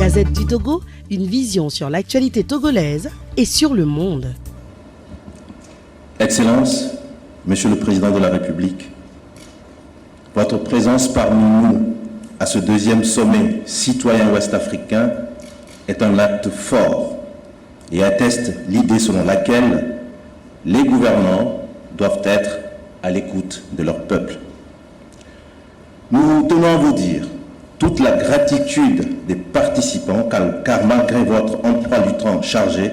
Gazette du Togo, une vision sur l'actualité togolaise et sur le monde. Excellences, Monsieur le Président de la République, votre présence parmi nous à ce deuxième sommet citoyen ouest-africain est un acte fort et atteste l'idée selon laquelle les gouvernants doivent être à l'écoute de leur peuple. Nous tenons à vous dire toute la gratitude des participants car malgré votre emploi du temps chargé,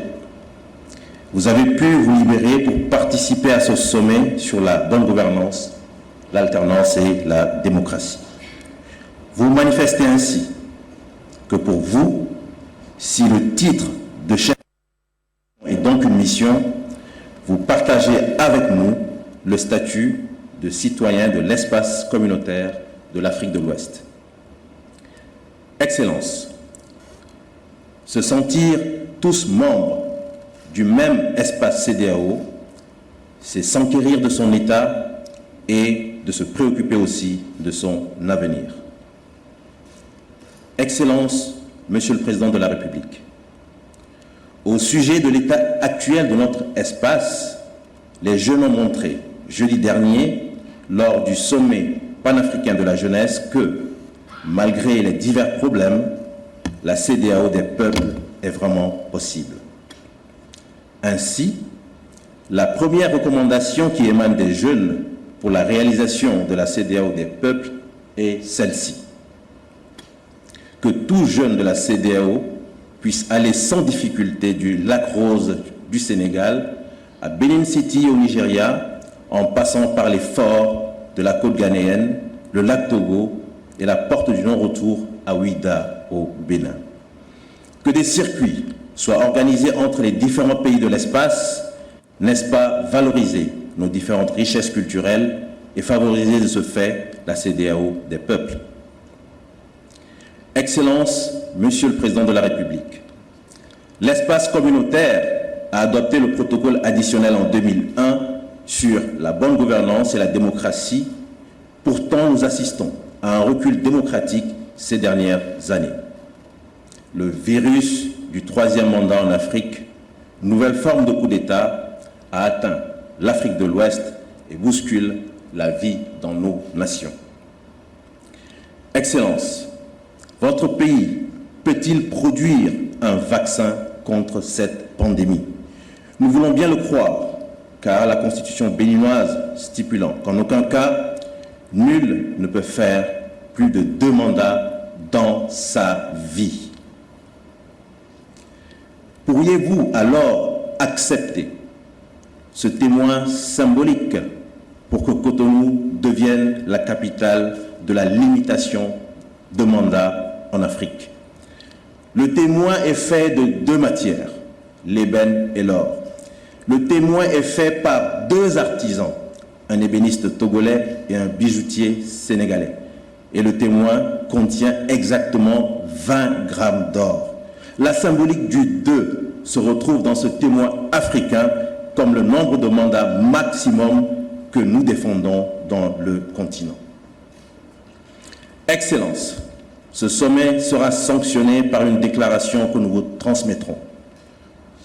vous avez pu vous libérer pour participer à ce sommet sur la bonne gouvernance, l'alternance et la démocratie. Vous manifestez ainsi que pour vous, si le titre de chef est donc une mission, vous partagez avec nous le statut de citoyen de l'espace communautaire de l'Afrique de l'Ouest. Excellence, se sentir tous membres du même espace CEDEAO, c'est s'enquérir de son état et de se préoccuper aussi de son avenir. Excellence, Monsieur le Président de la République, au sujet de l'état actuel de notre espace, les jeunes ont montré jeudi dernier, lors du sommet panafricain de la jeunesse, que, malgré les divers problèmes, la CEDEAO des peuples est vraiment possible. Ainsi, la première recommandation qui émane des jeunes pour la réalisation de la CEDEAO des peuples est celle-ci. Que tout jeune de la CEDEAO puisse aller sans difficulté du lac Rose du Sénégal à Benin City au Nigeria, en passant par les forts de la côte ghanéenne, le lac Togo et la porte du non-retour à Ouidah au Bénin. Que des circuits soient organisés entre les différents pays de l'espace, n'est-ce pas valoriser nos différentes richesses culturelles et favoriser de ce fait la CEDEAO des peuples. Excellence, Monsieur le Président de la République, l'espace communautaire a adopté le protocole additionnel en 2001 sur la bonne gouvernance et la démocratie. Pourtant, nous assistons à un recul démocratique ces dernières années. Le virus du troisième mandat en Afrique, nouvelle forme de coup d'État, a atteint l'Afrique de l'Ouest et bouscule la vie dans nos nations. Excellence, votre pays peut-il produire un vaccin contre cette pandémie? Nous voulons bien le croire, car la Constitution béninoise stipulant qu'en aucun cas, nul ne peut faire plus de 2 mandats dans sa vie. Pourriez-vous alors accepter ce témoin symbolique pour que Cotonou devienne la capitale de la limitation de mandats en Afrique? Le témoin est fait de 2 matières, l'ébène et l'or. Le témoin est fait par 2 artisans, un ébéniste togolais et un bijoutier sénégalais. Et le témoin contient exactement 20 grammes d'or. La symbolique du 2 se retrouve dans ce témoin africain comme le nombre de mandats maximum que nous défendons dans le continent. Excellence, ce sommet sera sanctionné par une déclaration que nous vous transmettrons.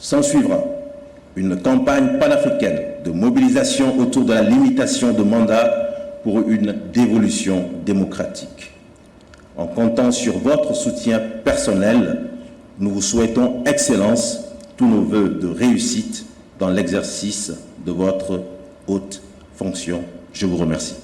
S'en suivra une campagne panafricaine de mobilisation autour de la limitation de mandats pour une dévolution démocratique. En comptant sur votre soutien personnel, nous vous souhaitons, Excellence, tous nos vœux de réussite dans l'exercice de votre haute fonction. Je vous remercie.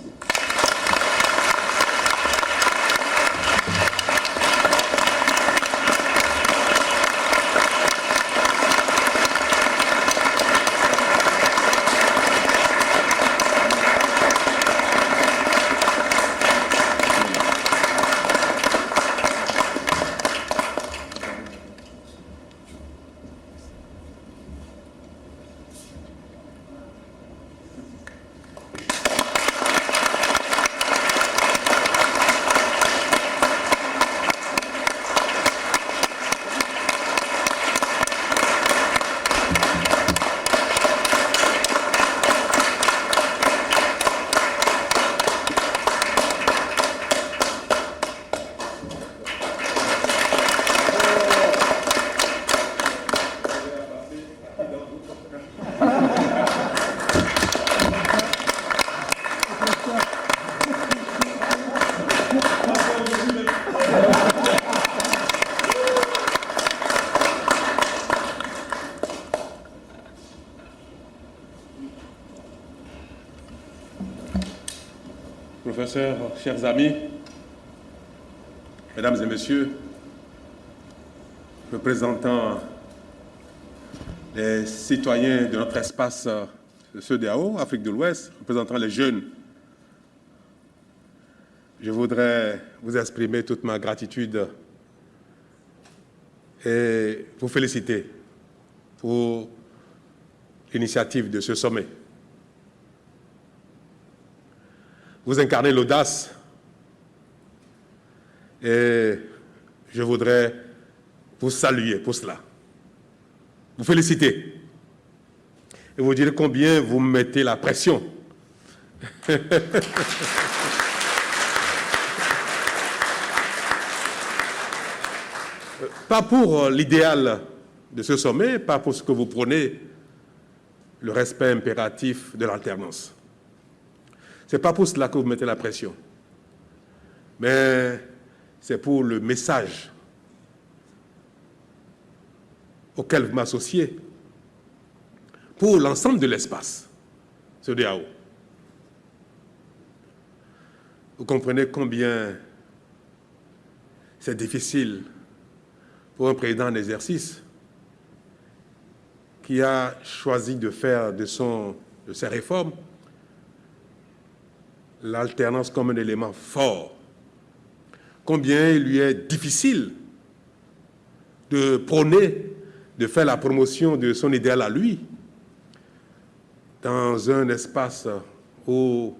professeur, chers amis, mesdames et messieurs, représentant les citoyens de notre espace CEDEAO, Afrique de l'Ouest, représentant les jeunes, je voudrais vous exprimer toute ma gratitude et vous féliciter pour l'initiative de ce sommet. Vous incarnez l'audace et je voudrais vous saluer pour cela, vous féliciter et vous dire combien vous mettez la pression. Pas pour l'idéal de ce sommet, pas pour ce que vous prônez, le respect impératif de l'alternance. Ce n'est pas pour cela que vous mettez la pression, mais c'est pour le message auquel vous m'associez, pour l'ensemble de l'espace, CEDEAO. Vous comprenez combien c'est difficile pour un président en exercice qui a choisi de faire de ses réformes l'alternance comme un élément fort. Combien il lui est difficile de prôner, de faire la promotion de son idéal à lui dans un espace où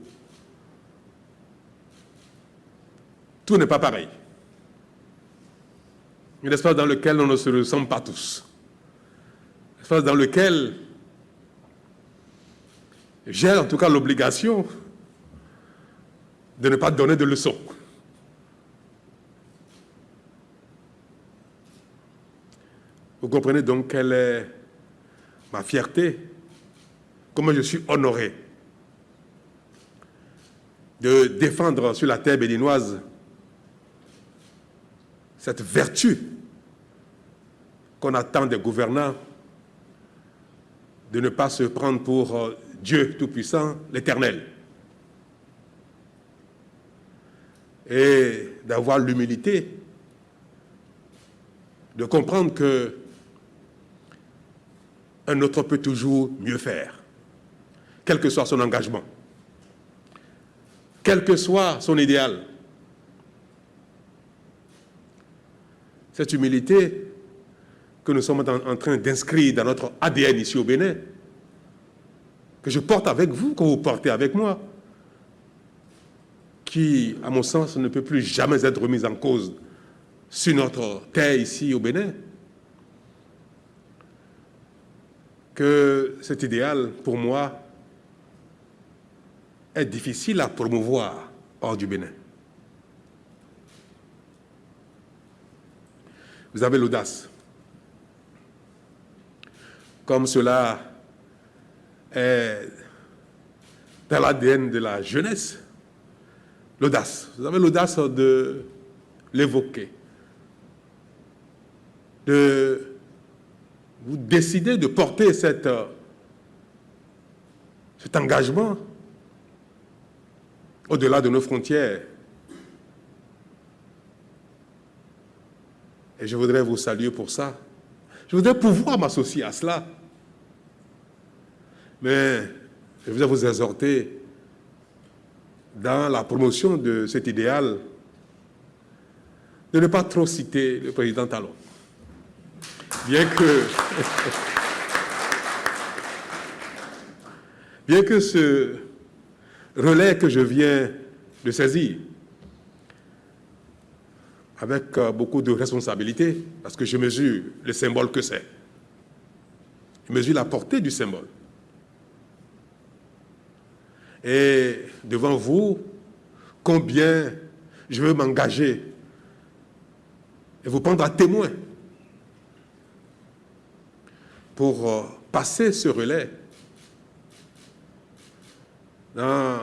tout n'est pas pareil. Un espace dans lequel on ne se ressemble pas tous. Un espace dans lequel j'ai en tout cas l'obligation de ne pas donner de leçons. Vous comprenez donc quelle est ma fierté, comment je suis honoré de défendre sur la terre béninoise cette vertu qu'on attend des gouvernants, de ne pas se prendre pour Dieu Tout-Puissant, l'Éternel, et d'avoir l'humilité de comprendre que un autre peut toujours mieux faire, quel que soit son engagement, quel que soit son idéal. Cette humilité que nous sommes en train d'inscrire dans notre ADN ici au Bénin, que je porte avec vous, que vous portez avec moi, qui, à mon sens, ne peut plus jamais être remise en cause sur notre terre ici au Bénin, que cet idéal, pour moi, est difficile à promouvoir hors du Bénin. Vous avez l'audace. Comme cela est dans l'ADN de la jeunesse, l'audace. Vous avez l'audace de l'évoquer, de vous décider de porter cet engagement au-delà de nos frontières. Et je voudrais vous saluer pour ça. Je voudrais pouvoir m'associer à cela. Mais je voudrais vous exhorter dans la promotion de cet idéal de ne pas trop citer le président Talon. Bien que ce relais que je viens de saisir avec beaucoup de responsabilité, parce que je mesure le symbole que c'est. Je mesure la portée du symbole. Et devant vous, combien je veux m'engager et vous prendre à témoin pour passer ce relais dans,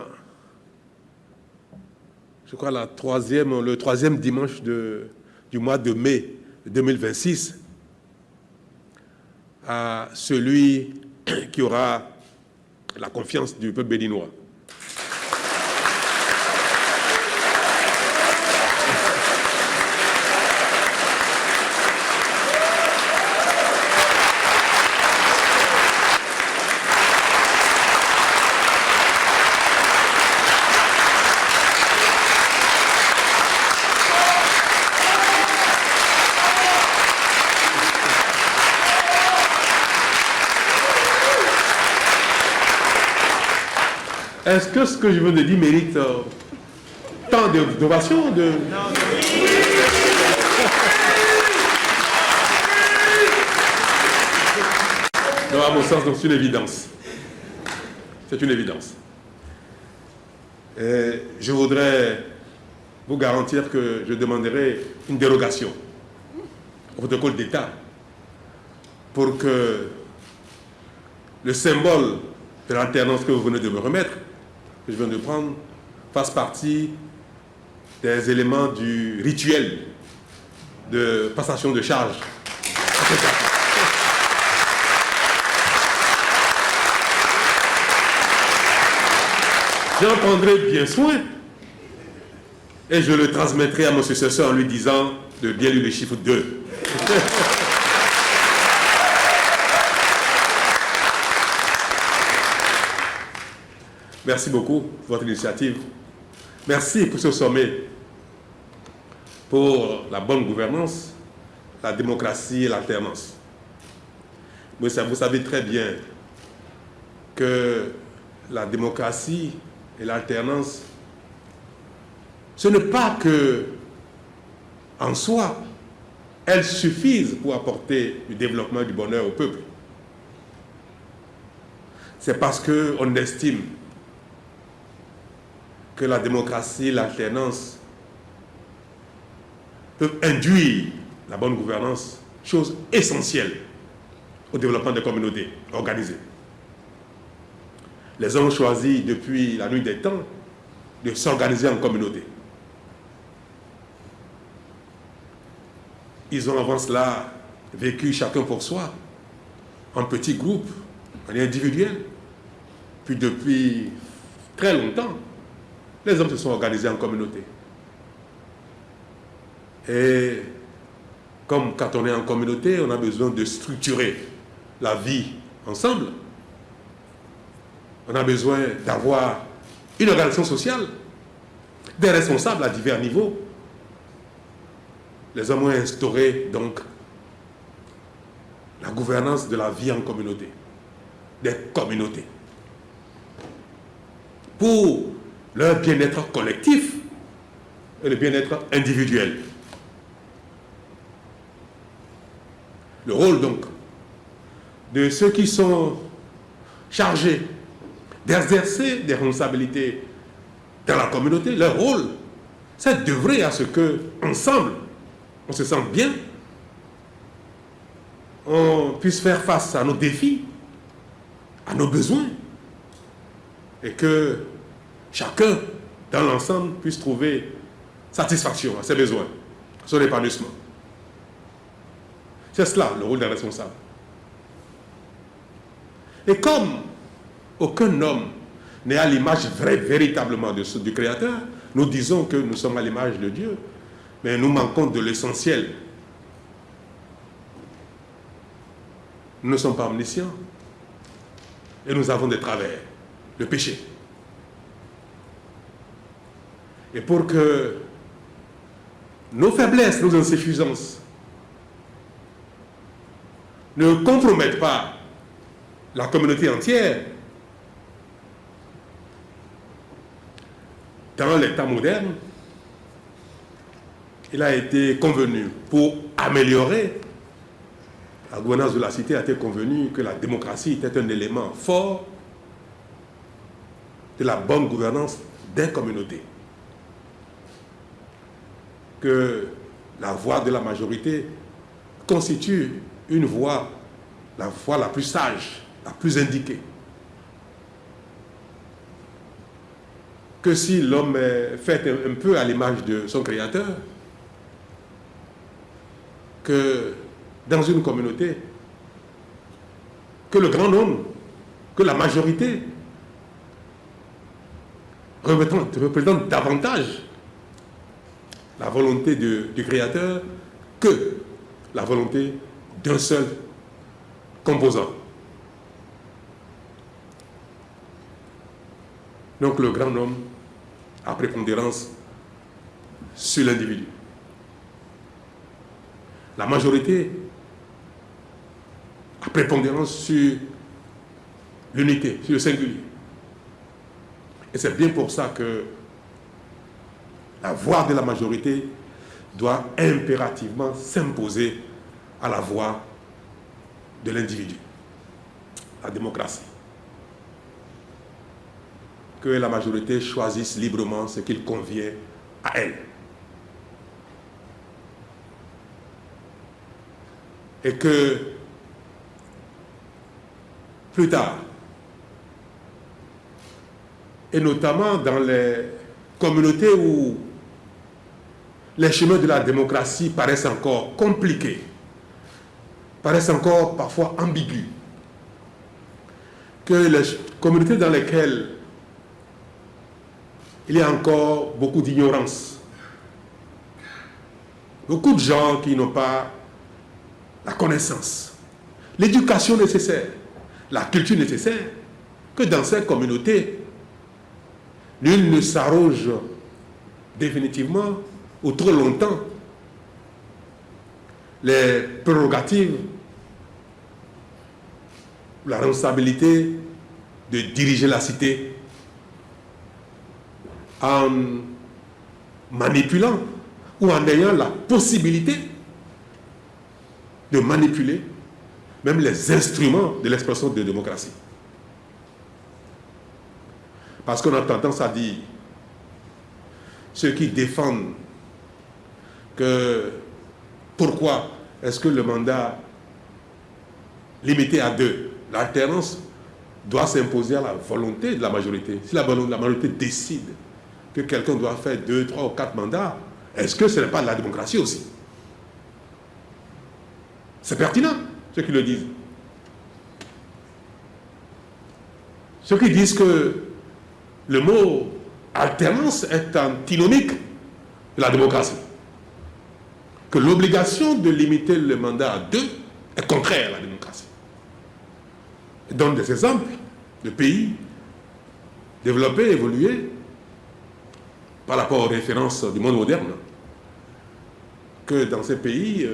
je crois, le troisième dimanche du mois de mai 2026, à celui qui aura la confiance du peuple béninois. Est-ce que ce que je viens de dire mérite tant d'ovation de... Non, à mon sens, c'est une évidence. C'est une évidence. Et je voudrais vous garantir que je demanderai une dérogation au protocole d'État pour que le symbole de l'alternance que vous venez de me remettre, que je viens de prendre, fasse partie des éléments du rituel de passation de charge. J'en prendrai bien soin et je le transmettrai à mon successeur en lui disant de bien lire le chiffre 2. Merci beaucoup pour votre initiative. Merci pour ce sommet, pour la bonne gouvernance, la démocratie et l'alternance. Vous savez très bien que la démocratie et l'alternance, ce n'est pas que, en soi, elles suffisent pour apporter du développement et du bonheur au peuple. C'est parce qu'on estime que la démocratie et l'alternance peuvent induire la bonne gouvernance, chose essentielle au développement des communautés organisées. Les hommes ont choisi depuis la nuit des temps de s'organiser en communauté. Ils ont avant cela vécu chacun pour soi, en petits groupes, en individuel. Puis depuis très longtemps, les hommes se sont organisés en communauté. Et comme quand on est en communauté, on a besoin de structurer la vie ensemble. On a besoin d'avoir une organisation sociale, des responsables à divers niveaux. Les hommes ont instauré donc la gouvernance de la vie en communauté, des communautés, pour leur bien-être collectif et le bien-être individuel. Le rôle donc de ceux qui sont chargés d'exercer des responsabilités dans la communauté, leur rôle, c'est d'œuvrer à ce que, ensemble, on se sente bien, on puisse faire face à nos défis, à nos besoins, et que chacun, dans l'ensemble, puisse trouver satisfaction à ses besoins, à son épanouissement. C'est cela, le rôle d'un responsable. Et comme aucun homme n'est à l'image véritablement du Créateur, nous disons que nous sommes à l'image de Dieu, mais nous manquons de l'essentiel. Nous ne sommes pas omniscients et nous avons des travers, le péché. Et pour que nos faiblesses, nos insuffisances ne compromettent pas la communauté entière, dans l'État moderne, il a été convenu, pour améliorer la gouvernance de la cité, a été convenu que la démocratie était un élément fort de la bonne gouvernance des communautés. Que la voix de la majorité constitue une voix, la voix la plus sage, la plus indiquée. Que si l'homme est fait un peu à l'image de son Créateur, que dans une communauté, que le grand nombre, que la majorité représente davantage la volonté du Créateur que la volonté d'un seul composant. Donc le grand nombre a prépondérance sur l'individu. La majorité a prépondérance sur l'unité, sur le singulier. Et c'est bien pour ça que la voix de la majorité doit impérativement s'imposer à la voix de l'individu, la démocratie. Que la majorité choisisse librement ce qu'il convient à elle. Et que plus tard, et notamment dans les communautés où les chemins de la démocratie paraissent encore compliqués, paraissent encore parfois ambigus, que les communautés dans lesquelles il y a encore beaucoup d'ignorance, beaucoup de gens qui n'ont pas la connaissance, l'éducation nécessaire, la culture nécessaire, que dans ces communautés, nul ne s'arroge définitivement ou trop longtemps les prérogatives, la responsabilité de diriger la cité en manipulant ou en ayant la possibilité de manipuler même les instruments de l'expression de démocratie. Parce qu'on a tendance à dire, ceux qui défendent que pourquoi est-ce que le mandat limité à 2, l'alternance doit s'imposer à la volonté de la majorité. Si la majorité décide que quelqu'un doit faire 2, 3 ou 4 mandats, est-ce que ce n'est pas de la démocratie aussi? C'est pertinent, ceux qui le disent. Ceux qui disent que le mot alternance est antinomique de la démocratie. Que l'obligation de limiter le mandat à 2 est contraire à la démocratie. Ils donnent des exemples de pays développés, évolués, par rapport aux références du monde moderne, que dans ces pays,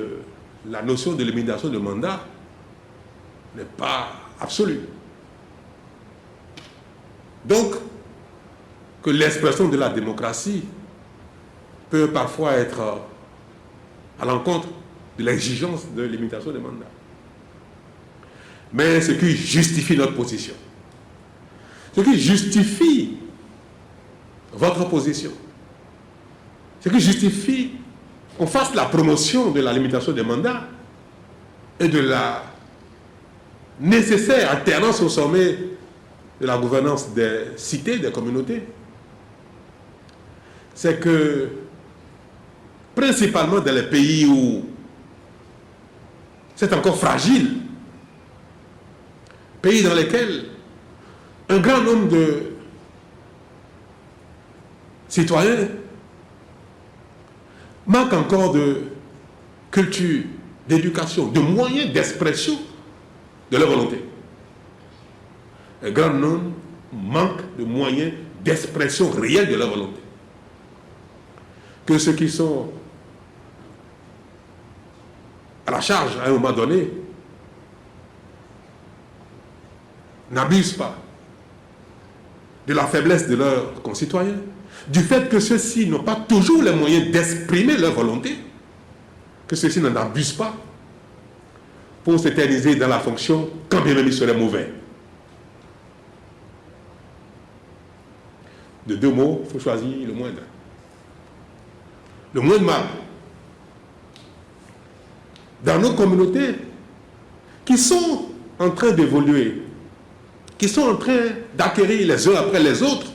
la notion de limitation de mandat n'est pas absolue. Donc, que l'expression de la démocratie peut parfois être à l'encontre de l'exigence de limitation des mandats. Mais ce qui justifie notre position, ce qui justifie votre position, ce qui justifie qu'on fasse la promotion de la limitation des mandats et de la nécessaire alternance au sommet de la gouvernance des cités, des communautés, c'est que, principalement dans les pays où c'est encore fragile, pays dans lesquels un grand nombre de citoyens manquent encore de culture, d'éducation, de moyens d'expression de leur volonté. Un grand nombre manquent de moyens d'expression réelle de leur volonté. Que ceux qui sont à la charge à un moment donné n'abusent pas de la faiblesse de leurs concitoyens, du fait que ceux-ci n'ont pas toujours les moyens d'exprimer leur volonté, que ceux-ci n'en abusent pas pour s'éterniser dans la fonction quand bien même ils seraient mauvais. De 2 mots, il faut choisir le moindre. Le moins de mal. Dans nos communautés qui sont en train d'évoluer, qui sont en train d'acquérir les uns après les autres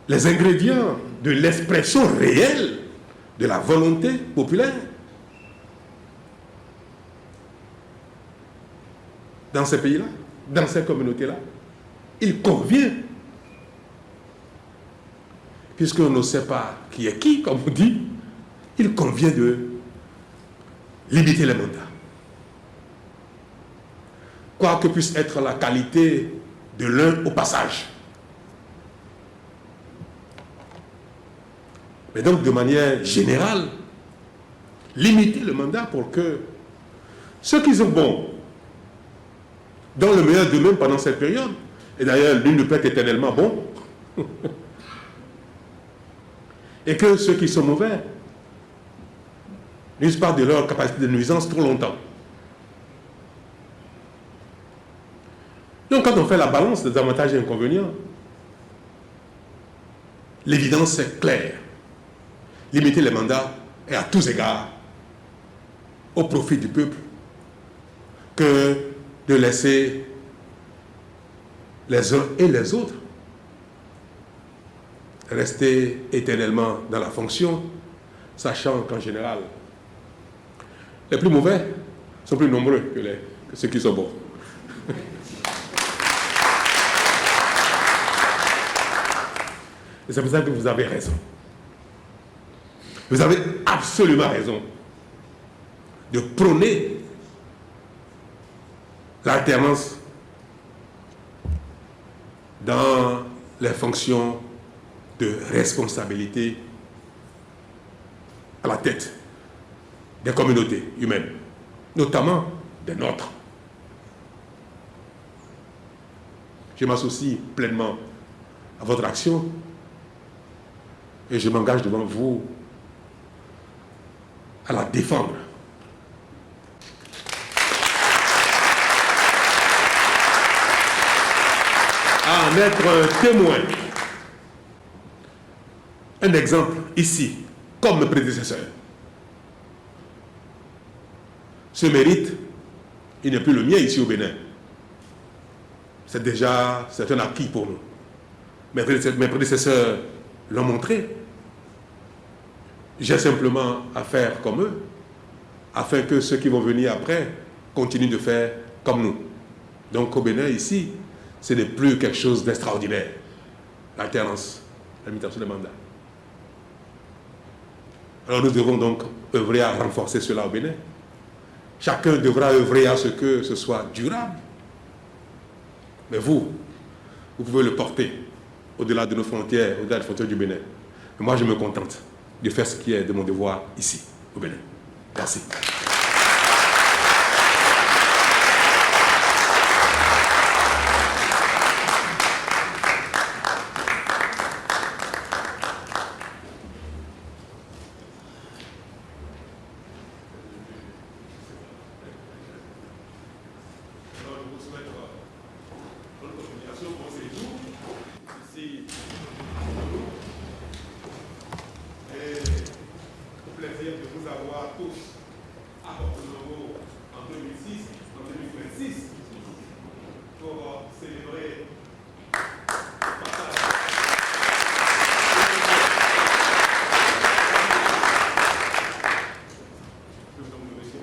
les ingrédients de l'expression réelle de la volonté populaire. Dans ces pays-là, dans ces communautés-là, il convient, puisqu'on ne sait pas qui est qui, comme on dit, il convient de limiter les mandats. Quoi que puisse être la qualité de l'un au passage. Mais donc, de manière générale, limiter le mandat pour que ceux qui sont bons, dans le meilleur d'eux-mêmes pendant cette période, Et d'ailleurs, l'une ne peut être éternellement bon. Et que ceux qui sont mauvais n'usent pas de leur capacité de nuisance trop longtemps. Donc quand on fait la balance des avantages et inconvénients, l'évidence est claire. Limiter les mandats est à tous égards au profit du peuple que de laisser les uns et les autres rester éternellement dans la fonction, sachant qu'en général, les plus mauvais sont plus nombreux que ceux qui sont bons. Et c'est pour ça que vous avez raison. Vous avez absolument raison de prôner l'alternance dans les fonctions de responsabilité à la tête des communautés humaines, notamment des nôtres. Je m'associe pleinement à votre action et je m'engage devant vous à la défendre. À en être un témoin. Un exemple ici, comme mes prédécesseurs. Ce mérite, il n'est plus le mien ici au Bénin. C'est un acquis pour nous. Mes prédécesseurs l'ont montré. J'ai simplement à faire comme eux, afin que ceux qui vont venir après continuent de faire comme nous. Donc au Bénin, ici, ce n'est plus quelque chose d'extraordinaire. L'alternance, la limitation des mandats. Alors nous devons donc œuvrer à renforcer cela au Bénin. Chacun devra œuvrer à ce que ce soit durable. Mais vous pouvez le porter au-delà de nos frontières, au-delà des frontières du Bénin. Et moi, je me contente de faire ce qui est de mon devoir ici, au Bénin. Merci. Plaisir de vous avoir tous à Porto-Novo en 2006, en 2026, pour célébrer le passage. Je vous remercie.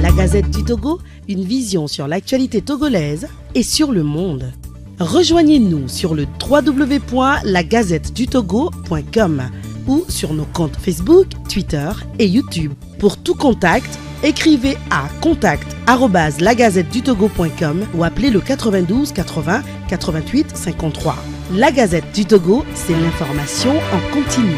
La Gazette du Togo, une vision sur l'actualité togolaise et sur le monde. Rejoignez-nous sur le www.lagazettedutogo.com ou sur nos comptes Facebook, Twitter et YouTube. Pour tout contact, écrivez à contact@lagazettedutogo.com ou appelez le 92 80 88 53. La Gazette du Togo, c'est l'information en continu.